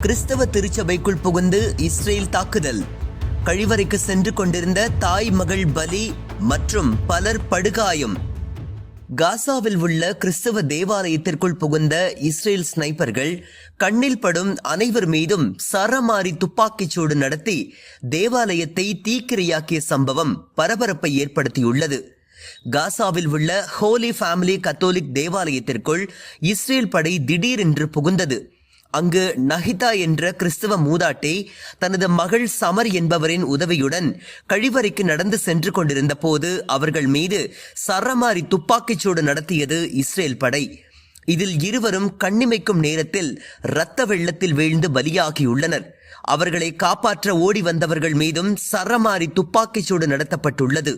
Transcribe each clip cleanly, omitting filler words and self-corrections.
கிறிஸ்தவ திருச்சபைக்குள் புகுந்து இஸ்ரேல் தாக்குதல். கழிவறைக்கு சென்று கொண்டிருந்த தாய் மகள் பலி மற்றும் பலர் படுகாயம். காசாவில் உள்ள கிறிஸ்தவ தேவாலயத்திற்குள் புகுந்த இஸ்ரேல் ஸ்னைப்பர்கள் கண்ணில் படும் அனைவர் மீதும் சரமாரி துப்பாக்கிச் சூடு நடத்தி தேவாலயத்தை தீக்கிரையாக்கிய சம்பவம் பரபரப்பை ஏற்படுத்தியுள்ளது. காசாவில் உள்ள ஹோலி ஃபேமிலி கத்தோலிக் தேவாலயத்திற்குள் இஸ்ரேல் படை திடீரென்று புகுந்தது. அங்கு நஹிதா என்ற கிறிஸ்தவ மூதாட்டி தனது மகள் சமர் என்பவரின் உதவியுடன் கழிவறைக்கு நடந்து சென்று கொண்டிருந்த போது அவர்கள் மீது சரமாரி துப்பாக்கிச்சூடு நடத்தியது இஸ்ரேல் படை. இதில் இருவரும் கண்ணிமைக்கும் நேரத்தில் இரத்த வெள்ளத்தில் வீழ்ந்து பலியாகியுள்ளனர். அவர்களை காப்பாற்ற ஓடி வந்தவர்கள் மீதும் சரமாரி துப்பாக்கிச்சூடு நடத்தப்பட்டுள்ளது.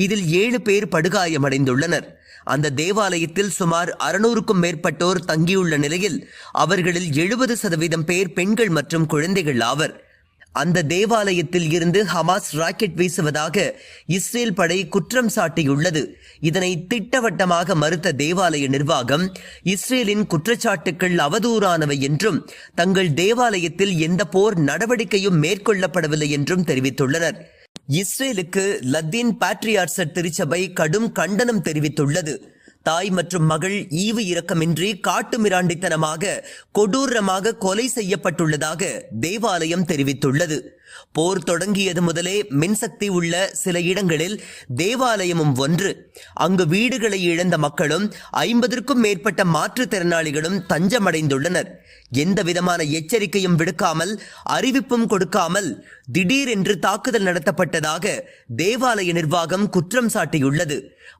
இதில் 7 பேர் படுகாயமடைந்துள்ளனர். அந்த தேவாலயத்தில் சுமார் 600க்கும் மேற்பட்டோர் தங்கியுள்ள நிலையில் அவர்களில் 70% பேர் பெண்கள் மற்றும் குழந்தைகள் ஆவர். அந்த தேவாலயத்தில் இருந்து ஹமாஸ் ராக்கெட் வீசுவதாக இஸ்ரேல் படை குற்றம் சாட்டியுள்ளது. இதனை திட்டவட்டமாக மறுத்த தேவாலய நிர்வாகம் இஸ்ரேலின் குற்றச்சாட்டுக்கள் அவதூறானவை என்றும் தங்கள் தேவாலயத்தில் எந்த போர் நடவடிக்கையும் மேற்கொள்ளப்படவில்லை என்றும் தெரிவித்துள்ளனர். இஸ்ரேலுக்கு லத்தீன் பாட்ரியார்சட் திருச்சபை கடும் கண்டனம் தெரிவித்துள்ளது. தாய் மற்றும் மகள் ஈவு இரக்கமின்றி காட்டுமிராண்டித்தனமாக கொடூரமாக கொலை செய்யப்பட்டுள்ளதாக தேவாலயம் தெரிவித்துள்ளது. போர் தொடங்கியது முதலே மின்சக்தி உள்ள சில இடங்களில் தேவாலயமும் ஒன்று. அங்கு வீடுகளை இழந்த மக்களும் 50க்கும் மேற்பட்ட மாற்றுத்திறனாளிகளும் தஞ்சமடைந்துள்ளனர். எந்த விதமான எச்சரிக்கையும் விடுக்காமல் அறிவிப்பும் கொடுக்காமல் திடீரென்று தாக்குதல் நடத்தப்பட்டதாக தேவாலய நிர்வாகம் குற்றம் சாட்டியுள்ளது.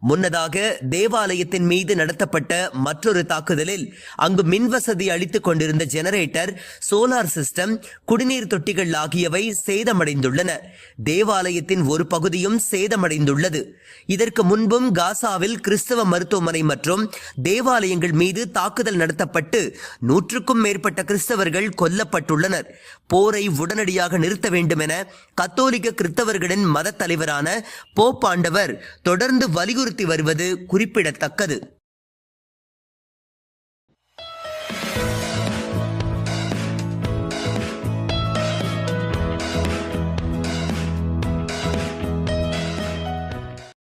முன்னதாக தேவாலயத்தின் மீது நடத்தப்பட்ட மற்றொரு தாக்குதலில் அங்கு மின்வசதி அளித்துக் கொண்டிருந்த ஜெனரேட்டர், சோலார் சிஸ்டம், குடிநீர் தொட்டிகள் ஆகியவை சேதமடைந்துள்ளன. தேவாலயத்தின் ஒரு பகுதியும் சேதமடைந்துள்ளது. இதற்கு முன்பும் காசாவில் கிறிஸ்தவ மருத்துவமனை மற்றும் தேவாலயங்கள் மீது தாக்குதல் நடத்தப்பட்டு 100க்கும் மேற்பட்ட கிறிஸ்தவர்கள் கொல்லப்பட்டுள்ளனர். போரை உடனடியாக நிறுத்த வேண்டும் என கத்தோலிக்க கிறிஸ்தவர்களின் மத தலைவரான போப் ஆண்டவர் தொடர்ந்து வலியுறுத்தி வருவது குறிப்பிடத்தக்கது.